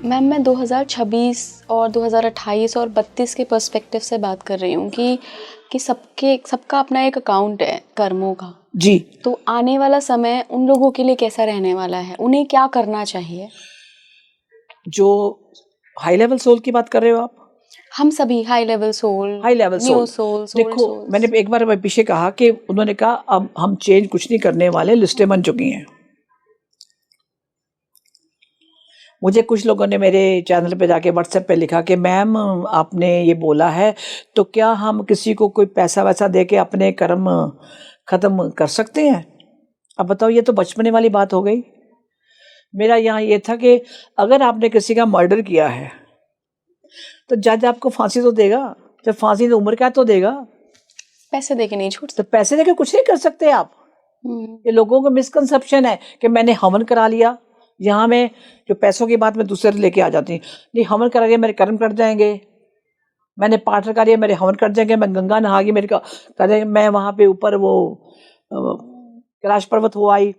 Ma'am मैं 2026 और 2028 और 32 के पर्सपेक्टिव से बात कर रही हूँ कि सबका अपना एक अकाउंट है कर्मों का जी। तो आने वाला समय उन लोगों के लिए कैसा रहने वाला है, उन्हें क्या करना चाहिए? जो हाई लेवल सोल की बात कर रहे हो आप? हम सभी high level soul, new soul, देखो मैंने एक बार पीछे कहा कि उन्होंने कहा अब हम चेंज कुछ नहीं करने वाले, लिस्टें बन चुकी हैं। मुझे कुछ लोगों ने मेरे चैनल पे जाके व्हाट्सएप पे लिखा कि मैम आपने ये बोला है तो क्या हम किसी को कोई पैसा वैसा दे के अपने कर्म खत्म कर सकते हैं? अब बताओ, ये तो बचपने वाली बात हो गई। मेरा यहाँ ये था कि अगर आपने किसी का मर्डर किया है तो जज आपको फांसी तो देगा, जब फांसी तो उम्र कैद तो देगा, पैसे देके नहीं छूट तो पैसे देके कुछ नहीं कर सकते आप। ये लोगों का मिसकंसेप्शन है कि मैंने हवन करा लिया। यहाँ में जो पैसों की बात में दूसरे लेके आ जाती, नहीं हवन करा लिया मेरे कर्म कट जाएंगे, मैंने पाठ कर लिया मेरे हवन कट जाएंगे, मैं गंगा नहा गई मेरे कर जाएंगे, मैं वहाँ पे ऊपर वो कैलाश पर्वत हो आई।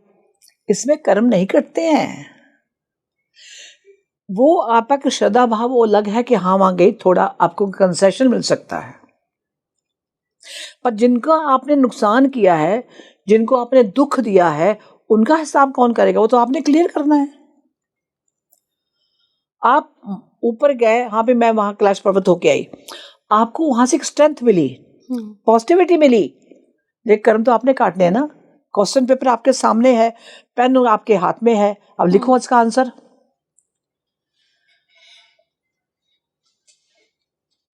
इसमें कर्म नहीं कटते हैं। वो आपका कि श्रद्धा भाव वो अलग है कि हाँ वहाँ गई, थोड़ा आपको कंसेशन मिल सकता है। पर जिनका आपने नुकसान किया है, जिनको आपने दुख दिया है, उनका हिसाब कौन करेगा? वो तो आपने क्लियर करना है। आप ऊपर गए, हाँ भी मैं वहां कैलाश पर्वत होके आई, आपको वहां से एक स्ट्रेंथ मिली, पॉजिटिविटी मिली, ये कर्म तो आपने काटने हैं ना। क्वेश्चन पेपर आपके सामने है, पेन आपके हाथ में है, अब लिखो इसका आंसर।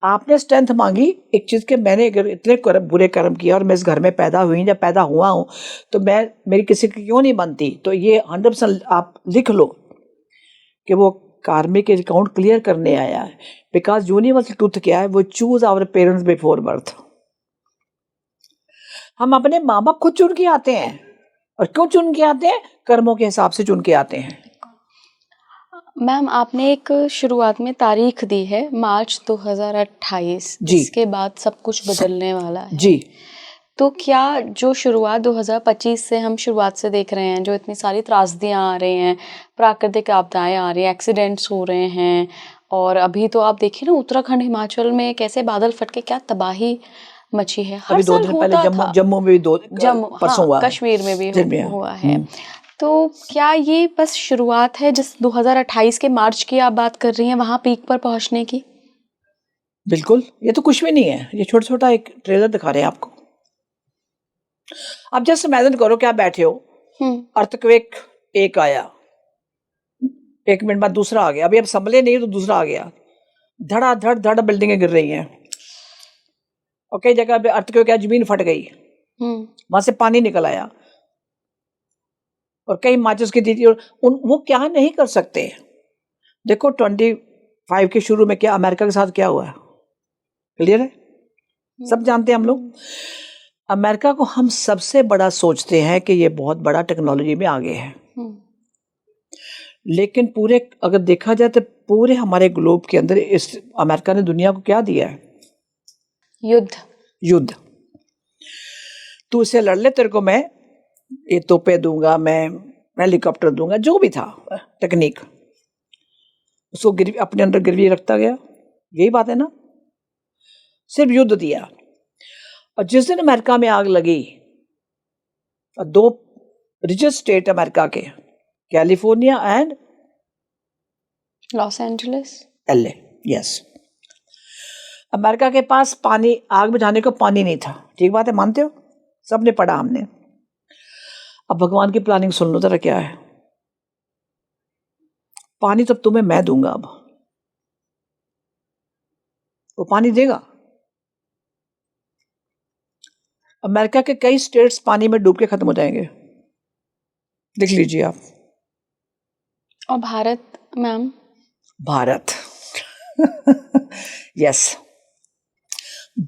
आपने स्ट्रेंथ मांगी एक चीज के, मैंने अगर इतने बुरे कर्म किया और मैं इस घर में पैदा हुई या पैदा हुआ हूं तो मैं मेरी किसी की क्यों नहीं बनती? तो ये 100% आप लिख लो कि वो कार्मिक अकाउंट क्लियर करने आया है। बिकॉज यूनिवर्सल ट्रूथ क्या है? वो choose our parents before birth. हम अपने माँ बाप खुद चुन के आते हैं, और क्यों चुन के आते हैं? कर्मों के हिसाब से चुन के आते हैं। मैम आपने एक शुरुआत में तारीख दी है मार्च 2028, जिसके बाद सब कुछ बदलने वाला है जी। तो क्या जो शुरुआत 2025 से हम शुरुआत से देख रहे हैं, जो इतनी सारी त्रासदियां आ रही हैं, प्राकृतिक आपदाएं आ रही हैं, एक्सीडेंट्स हो रहे हैं, और अभी तो आप देखिए ना उत्तराखंड हिमाचल में कैसे बादल फट के क्या तबाही मची है। हर साल होता था, जम्मू में भी परसों हुआ, कश्मीर में भी हुआ है। तो क्या ये बस शुरुआत है जिस 2028 के मार्च की आप बात कर रही हैं वहां पीक पर पहुंचने की? बिल्कुल, ये तो कुछ भी नहीं है, ये छोटा छोटा एक ट्रेलर दिखा रहे हैं आपको। आप जस्ट इमेजिन करो कि आप बैठे हो, अर्थक्वेक एक आया, 1 मिनट बाद दूसरा आ गया, अभी आप संभले नहीं तो दूसरा आ गया, धड़ा धड़ धड़ बिल्डिंगें गिर रही हैं, और कई जगह पे अर्थक्वेक क्या जमीन फट गई, वहां से पानी निकल आया, और कई माचिस की थी, वो क्या नहीं कर सकते? देखो 25 के शुरू में क्या अमेरिका के साथ क्या हुआ है, क्लियर है, सब जानते हैं हम लोग। अमेरिका को हम सबसे बड़ा सोचते हैं कि ये बहुत बड़ा टेक्नोलॉजी में आगे है, लेकिन पूरे अगर देखा जाए तो पूरे हमारे ग्लोब के अंदर इस अमेरिका ने दुनिया को क्या दिया है? युद्ध। तू इसे लड़ ले, तेरे को मैं ये तोपे दूंगा, मैं हेलीकॉप्टर दूंगा, जो भी था टेक्निक, उसको अपने अंदर गिरवी रखता गया। यही बात है ना, सिर्फ युद्ध दिया। और जिस दिन अमेरिका में आग लगी, 2 रिचेस्ट स्टेट अमेरिका के, California and Los Angeles, LA, yes, America के पास पानी, आग बुझाने को पानी नहीं था। ठीक बात है, मानते हो? सबने पढ़ा हमने। अब भगवान की प्लानिंग सुन लो जरा क्या है। पानी तो तुम्हें मैं दूंगा, अब वो पानी देगा। अमेरिका के कई स्टेट्स पानी में डूब के खत्म हो जाएंगे, देख लीजिए आप। और भारत मैम, भारत यस,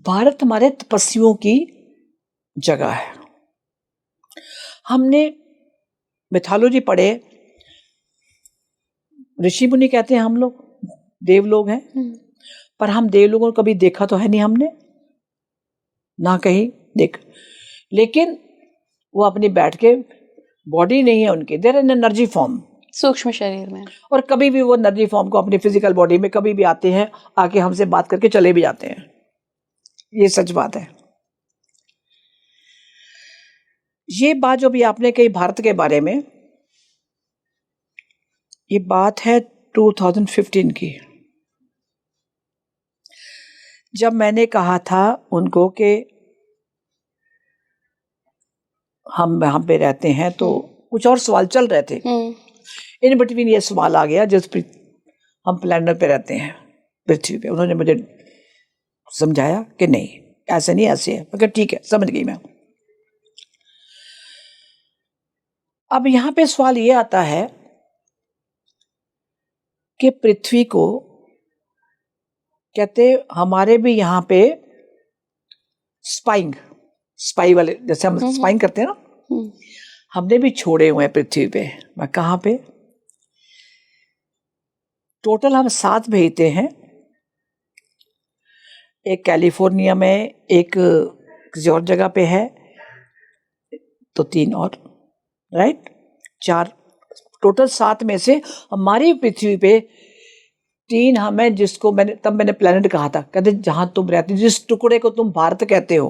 भारत हमारे तपस्वियों की जगह है। हमने मिथोलॉजी पढ़े, ऋषि मुनि कहते हैं हम लोग देव लोग हैं, पर हम देव लोगों को कभी देखा तो है नहीं हमने, ना कहीं देख, लेकिन वो अपनी बैठ के, बॉडी नहीं है उनकी, देर एन एनर्जी फॉर्म, सूक्ष्म शरीर में। और कभी भी वो एनर्जी फॉर्म को अपनी फिजिकल बॉडी में कभी भी आते हैं, आके हमसे बात करके चले भी जाते हैं। ये सच बात है। ये बात जो भी आपने कही भारत के बारे में, ये बात है 2015 की, जब मैंने कहा था उनको कि हम यहाँ पे रहते हैं, तो कुछ और सवाल चल रहे थे। इन बिटवीन ये सवाल आ गया, जिस हम प्लैनेट पे रहते हैं, पृथ्वी पे। उन्होंने मुझे समझाया कि नहीं, ऐसे नहीं, ऐसे है। मगर ठीक है, समझ गई मैं। अब यहाँ पे सवाल ये आता है कि पृथ्वी को कहते, हमारे भी यहाँ पे स्पाई वाले, जैसे हम स्पाइंग करते हैं ना, हमने भी छोड़े हुए हैं पृथ्वी पे। मैं कहाँ पे? टोटल हम 7 भेजते हैं। एक कैलिफोर्निया में, एक किसी और जगह पे है, तो 3 और, राइट, 4, टोटल 7 में से हमारी पृथ्वी पे 3 हमें, जिसको मैंने प्लेनेट कहा था। कहते जहां तुम रहते, जिस टुकड़े को तुम भारत कहते हो,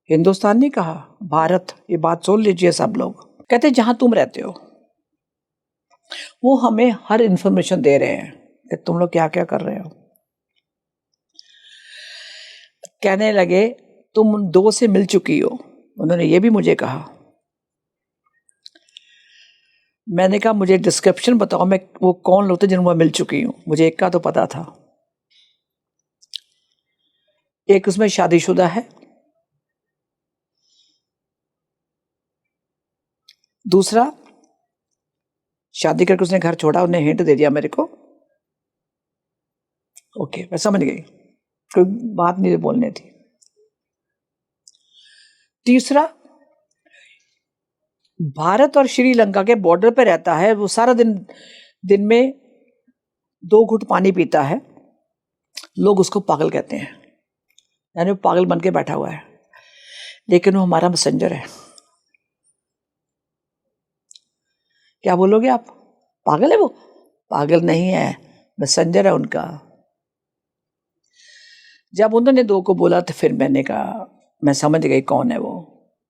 हिंदुस्तान नहीं कहा, भारत। ये बात सुन लीजिए सब लोग। कहते जहां तुम रहते हो, वो हमें हर इंफॉर्मेशन दे रहे हैं कि तुम लोग क्या क्या कर रहे हो। कहने लगे तुम 2 से मिल चुकी हो। उन्होंने ये भी मुझे कहा। मैंने कहा मुझे डिस्क्रिप्शन बताओ, मैं वो कौन लोग थे जिनको मैं मिल चुकी हूँ। मुझे एक का तो पता था, एक उसमें शादीशुदा है, दूसरा शादी करके उसने घर छोड़ा। उन्हें हिंट दे दिया मेरे को। ओके, मैं समझ गई, कोई बात नहीं बोलने थी। तीसरा भारत और श्रीलंका के बॉर्डर पे रहता है। वो सारा दिन में 2 घूंट पानी पीता है। लोग उसको पागल कहते हैं, यानी वो पागल बन के बैठा हुआ है, लेकिन वो हमारा मैसेंजर है। क्या बोलोगे आप? पागल है वो? पागल नहीं है, मैसेंजर है उनका। जब उन्होंने 2 को बोला तो फिर मैंने कहा मैं समझ गई कौन है वो,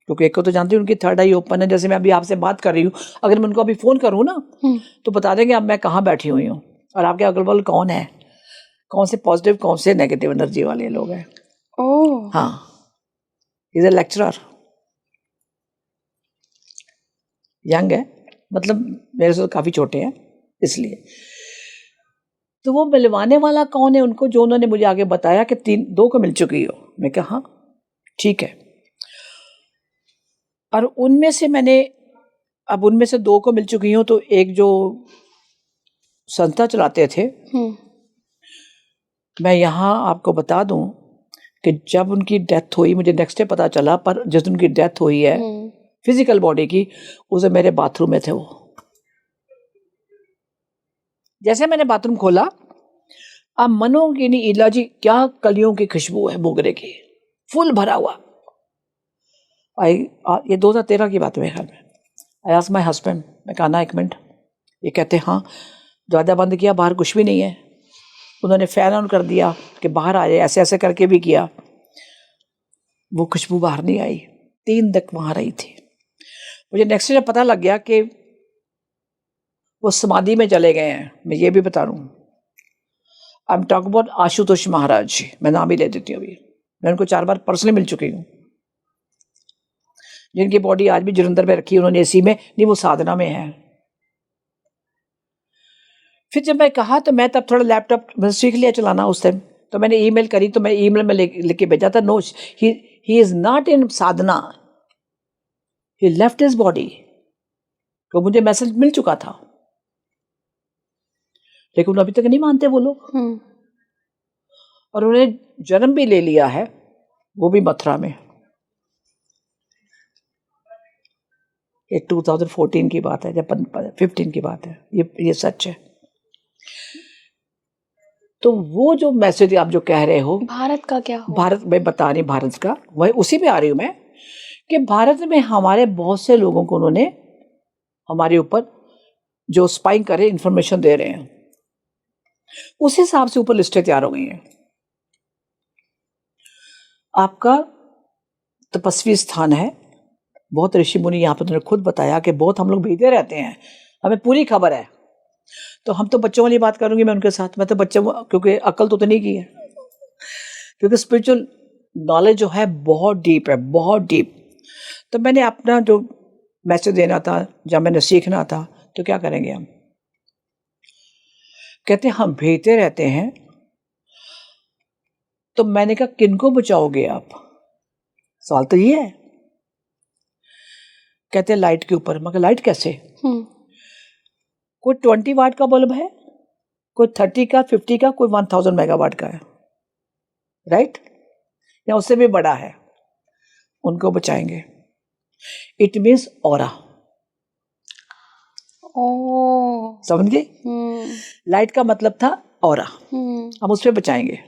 क्योंकि एक को तो जानती हूँ, उनकी 3rd आई ओपन है। जैसे मैं अभी आपसे बात कर रही हूँ, अगर मैं उनको अभी फ़ोन करूँ ना, तो बता देंगे अब मैं कहाँ बैठी हुई हूँ और आपके अगल बगल कौन है, कौन से पॉजिटिव कौन से नेगेटिव एनर्जी वाले लोग हैं। ओह, हाँ, इज ए लेक्चरर, यंग है, मतलब मेरे से तो काफ़ी छोटे हैं, इसलिए। तो वो मिलवाने वाला कौन है उनको, जो उन्होंने मुझे आगे बताया कि 2 को मिल चुकी हो। मैं कहा हाँ ठीक है। और उनमें से उनमें से 2 को मिल चुकी हूँ। तो एक जो संस्था चलाते थे, मैं यहाँ आपको बता दूं कि जब उनकी डेथ हुई, मुझे नेक्स्ट डे पता चला, पर जिस दिन उनकी डेथ हुई है फिजिकल बॉडी की, उसे मेरे बाथरूम में थे वो। जैसे मैंने बाथरूम खोला, अब मनोगिनी इलाजी, क्या कलियों की खुशबू है मोगरे की, फुल भरा हुआ। ये 2013 की बात है मेरे ख्याल में। आई आस्क्ड माय हस्बैंड, मैं कहा ना 1 मिनट। ये कहते हाँ, दरवाजा बंद किया, बाहर कुछ भी नहीं है। उन्होंने फैन ऑन कर दिया कि बाहर आ जाए, ऐसे ऐसे करके भी किया, वो खुशबू बाहर नहीं आई। 3 तक वहाँ रही थी। मुझे नेक्स्ट डे पता लग गया कि वो समाधि में चले गए हैं। मैं ये भी बता रहा हूँ, I am talk about Ashutosh Maharaj ji. मैं नाम ही ले देती हूँ अभी। मैं उनको 4 बार पर्सनली मिल चुकी हूँ, जिनकी बॉडी आज भी जलंधर में रखी है उन्होंने, एसी में नहीं, वो साधना में है। फिर जब मैं कहा तो मैं तब थोड़ा लैपटॉप सीख लिया चलाना उस टाइम, तो मैंने ईमेल करी, तो मैं ईमेल में लिख के भेजा था, no he is not in sadhana, he left his body. तो मुझे मैसेज मिल चुका था, लेकिन अभी तक नहीं मानते वो लोग। और उन्हें जन्म भी ले लिया है, वो भी मथुरा में। ये 2014 की बात है, जब 15 की बात है, ये सच है। तो वो जो मैसेज आप जो कह रहे हो, भारत का क्या हो? भारत में बता रही, भारत का वही उसी में आ रही हूँ मैं, कि भारत में हमारे बहुत से लोगों को उन्होंने हमारे ऊपर जो स्पाइंग करे, इंफॉर्मेशन दे रहे हैं, उस हिसाब से ऊपर लिस्टें तैयार हो गई हैं। आपका तपस्वी स्थान है, बहुत ऋषि मुनि यहाँ पर तुमने खुद बताया कि बहुत हम लोग भेजते रहते हैं, हमें पूरी खबर है। तो हम तो बच्चों वाली बात करूंगी मैं उनके साथ, मैं तो बच्चों, क्योंकि अकल तो उतनी की है, क्योंकि स्पिरिचुअल नॉलेज जो है बहुत डीप है, बहुत डीप। तो मैंने अपना जो मैसेज देना था, जब मैंने सीखना था, तो क्या करेंगे हम? कहते हैं हम भेजते रहते हैं। तो मैंने कहा किनको बचाओगे आप? सवाल तो ये है। कहते हैं लाइट के ऊपर। मगर लाइट कैसे? कोई 20 वाट का बल्ब है, कोई 30 का, 50 का, कोई 1000 मेगावाट का है, राइट? या उससे भी बड़ा है, उनको बचाएंगे। It means aura. समझ गए? लाइट का मतलब था ऑरा, हम उस पर बचाएंगे।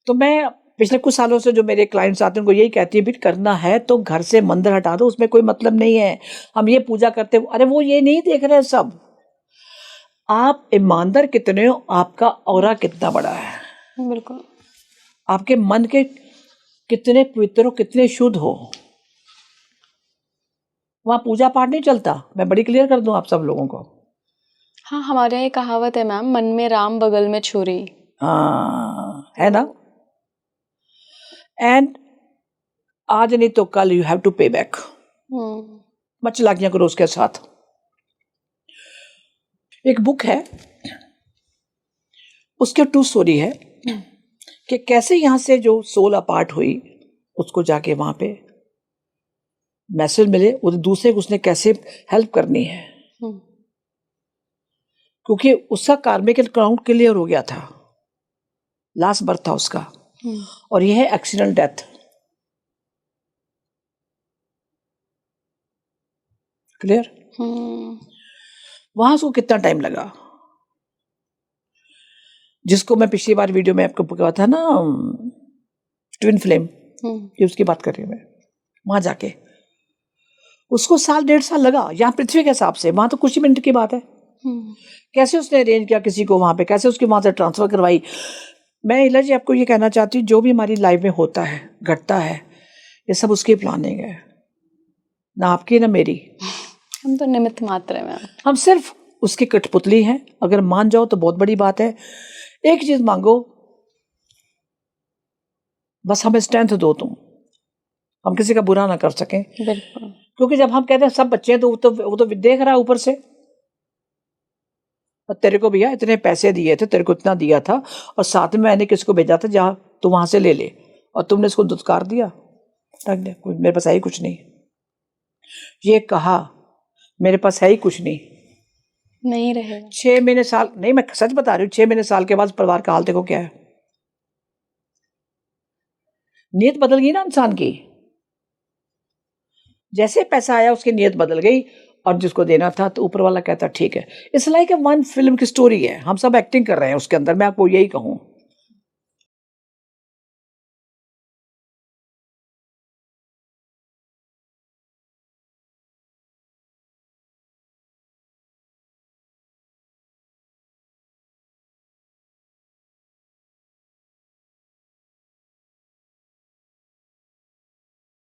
तो मैं पिछले कुछ सालों से जो मेरे क्लाइंट्स आते हैं उनको यही कहती है, भी करना है तो घर से मंदिर हटा दो, उसमें कोई मतलब नहीं है। हम ये पूजा करते, अरे वो ये नहीं देख रहे सब। आप ईमानदार कितने हो, आपका ऑरा कितना बड़ा है, बिल्कुल, आपके मन के कितने पवित्र हो, कितने शुद्ध हो। वहां पूजा पाठ नहीं चलता, मैं बड़ी क्लियर कर दूं आप सब लोगों को। हाँ, हमारे यहाँ एक कहावत है मैम, मन में राम बगल में छुरी। हाँ, है ना? एंड आज नहीं तो कल यू हैव टू पे बैक। मत चलाकियां करो उसके साथ। एक बुक है, उसके 2 स्टोरी है कि कैसे यहां से जो सोल अपार्ट हुई, उसको जाके वहां पे मैसेज मिले, और दूसरे को उसने कैसे हेल्प करनी है, क्योंकि उसका कार्मिक अकाउंट क्लियर हो गया था, लास्ट बर्थ था उसका, और यह है एक्सीडेंट डेथ। क्लियर? वहां उसको कितना टाइम लगा, जिसको मैं पिछली बार वीडियो में आपको कहा था ना, ट्विन फ्लेम, ये उसकी बात कर रही हूं मैं। वहां जाके उसको 1.5 साल लगा, यहाँ पृथ्वी के हिसाब से, वहां तो कुछ ही मिनट की बात है। कैसे उसने अरेंज किया किसी को वहां पे, कैसे उसकी वहां से ट्रांसफर करवाई। मैं इला जी आपको ये कहना चाहती हूँ, जो भी हमारी लाइफ में होता है, घटता है, ये सब उसकी प्लानिंग है, ना आपकी ना मेरी। हम तो निमित्त मात्र हैं मैम, हम सिर्फ उसकी कठपुतली हैं। अगर मान जाओ तो बहुत बड़ी बात है। एक चीज मांगो, बस हमें स्ट्रेंथ दो तुम, हम किसी का बुरा ना कर सकें। बिल्कुल, क्योंकि जब हम कहते हैं सब बच्चे हैं, तो वो तो देख रहा है ऊपर से, तेरे को भैया इतने पैसे दिए थे, तेरे को इतना दिया था, और साथ में मैंने किसको भेजा था, जहाँ तू वहां से ले ले, और तुमने इसको दुत्कार दिया, रख दे, मेरे पास है ही कुछ नहीं। ये कहा मेरे पास है ही कुछ नहीं रहेगा। 6 महीने साल नहीं, मैं सच बता रही हूँ, 6 महीने साल के बाद परिवार का हाल देखो क्या है। नीयत बदल गई ना इंसान की, जैसे पैसा आया उसकी नीयत बदल गई, और जिसको देना था तो ऊपर वाला कहता ठीक है। It's like a one film की स्टोरी है, हम सब एक्टिंग कर रहे हैं उसके अंदर, मैं आपको यही कहूँ।